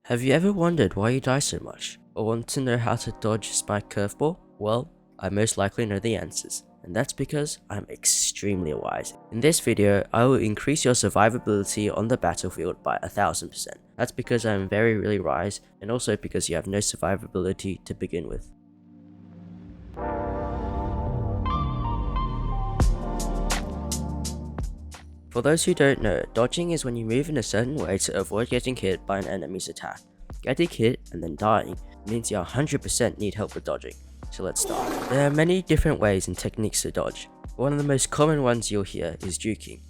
Have you ever wondered why you die so much, or want to know how to dodge spike curveball? Well, I most likely know the answers, and that's because I'm extremely wise. In this video, I will increase your survivability on the battlefield by 1000%. That's because I'm really wise, and also because you have no survivability to begin with. For those who don't know, dodging is when you move in a certain way to avoid getting hit by an enemy's attack. Getting hit and then dying means you 100% need help with dodging. So let's start. There are many different ways and techniques to dodge. One of the most common ones you'll hear is juking.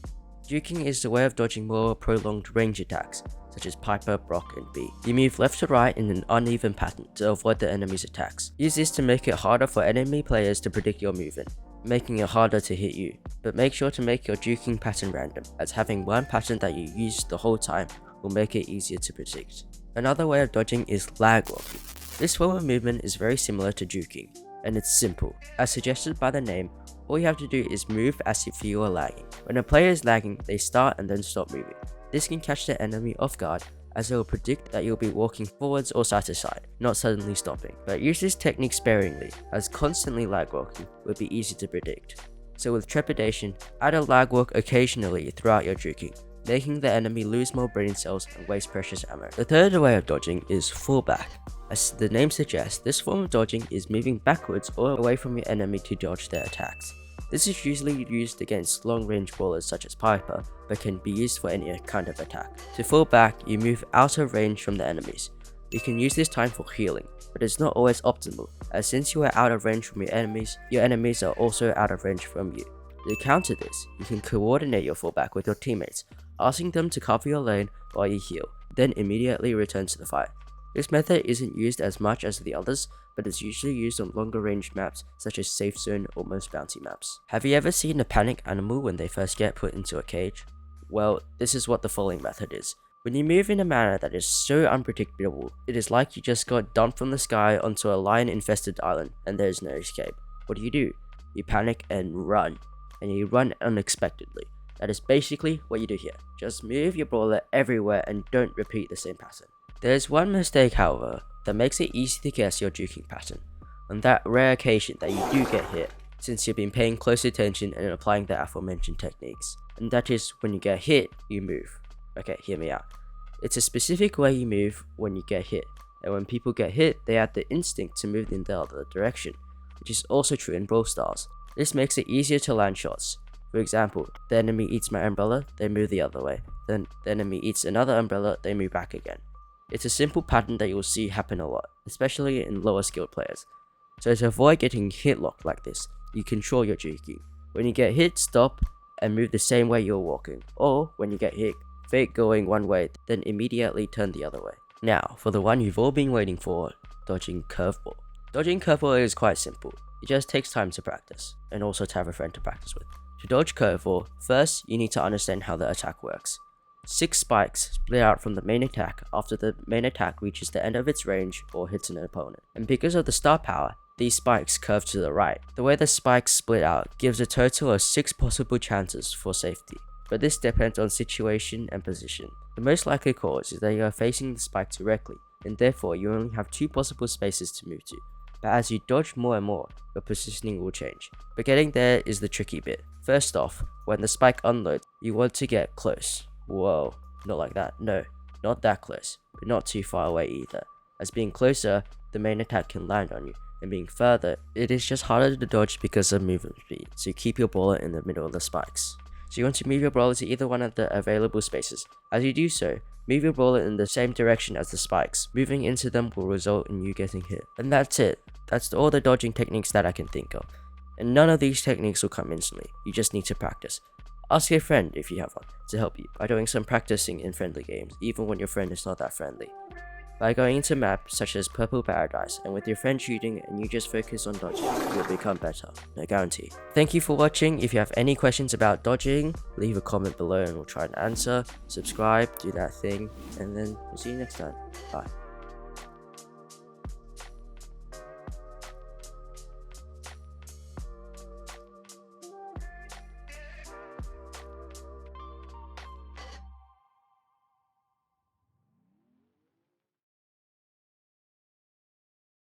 Juking is the way of dodging more prolonged range attacks, such as Piper, Brock, and B. You move left to right in an uneven pattern to avoid the enemy's attacks. Use this to make it harder for enemy players to predict your movement, making it harder to hit you. But make sure to make your juking pattern random, as having one pattern that you use the whole time will make it easier to predict. Another way of dodging is lag walking. This form of movement is very similar to juking, and it's simple. As suggested by the name, all you have to do is move as if you are lagging. When a player is lagging, they start and then stop moving. This can catch the enemy off guard, as it will predict that you'll be walking forwards or side to side, not suddenly stopping. But use this technique sparingly, as constantly lag walking would be easy to predict. So with trepidation, add a lag walk occasionally throughout your juking, making the enemy lose more brain cells and waste precious ammo. The third way of dodging is fall back. As the name suggests, this form of dodging is moving backwards or away from your enemy to dodge their attacks. This is usually used against long-range brawlers such as Piper, but can be used for any kind of attack. To fall back, you move out of range from the enemies. You can use this time for healing, but it's not always optimal, as since you are out of range from your enemies are also out of range from you. To counter this, you can coordinate your fallback with your teammates, asking them to cover your lane while you heal, then immediately return to the fight. This method isn't used as much as the others, but is usually used on longer range maps such as Safe Zone or most bounty maps. Have you ever seen a panic animal when they first get put into a cage? Well, this is what the following method is. When you move in a manner that is so unpredictable, it is like you just got dumped from the sky onto a lion-infested island and there is no escape. What do? You panic and run, and you run unexpectedly. That is basically what you do here. Just move your brawler everywhere and don't repeat the same pattern. There is one mistake, however, that makes it easy to guess your juking pattern. On that rare occasion that you do get hit, since you've been paying close attention and applying the aforementioned techniques. And that is, when you get hit, you move. Okay, hear me out. It's a specific way you move when you get hit, and when people get hit, they have the instinct to move in the other direction, which is also true in Brawl Stars. This makes it easier to land shots. For example, the enemy eats my umbrella, they move the other way. Then the enemy eats another umbrella, they move back again. It's a simple pattern that you will see happen a lot, especially in lower skilled players. So to avoid getting hit locked like this, you control your juking. When you get hit, stop and move the same way you're walking. Or when you get hit, fake going one way, then immediately turn the other way. Now, for the one you've all been waiting for, dodging curveball. Dodging curveball is quite simple. It just takes time to practice, and also to have a friend to practice with. To dodge curveball, first you need to understand how the attack works. 6 spikes split out from the main attack after the main attack reaches the end of its range or hits an opponent. And because of the star power, these spikes curve to the right. The way the spikes split out gives a total of 6 possible chances for safety, but this depends on situation and position. The most likely cause is that you are facing the spike directly, and therefore you only have 2 possible spaces to move to. But as you dodge more and more, your positioning will change. But getting there is the tricky bit. First off, when the spike unloads, you want to get close. Whoa, not like that. No, not that close, but not too far away either. As being closer, the main attack can land on you, and being further, it is just harder to dodge because of movement speed, so keep your brawler in the middle of the spikes. So you want to move your brawler to either one of the available spaces. As you do so, move your brawler in the same direction as the spikes. Moving into them will result in you getting hit. And that's it. That's all the dodging techniques that I can think of. And none of these techniques will come instantly, you just need to practice. Ask a friend if you have one to help you by doing some practicing in friendly games, even when your friend is not that friendly. By going into maps such as Purple Paradise and with your friend shooting and you just focus on dodging, you'll become better, no guarantee. Thank you for watching. If you have any questions about dodging, leave a comment below and we'll try and answer. Subscribe, do that thing, and then we'll see you next time. Bye.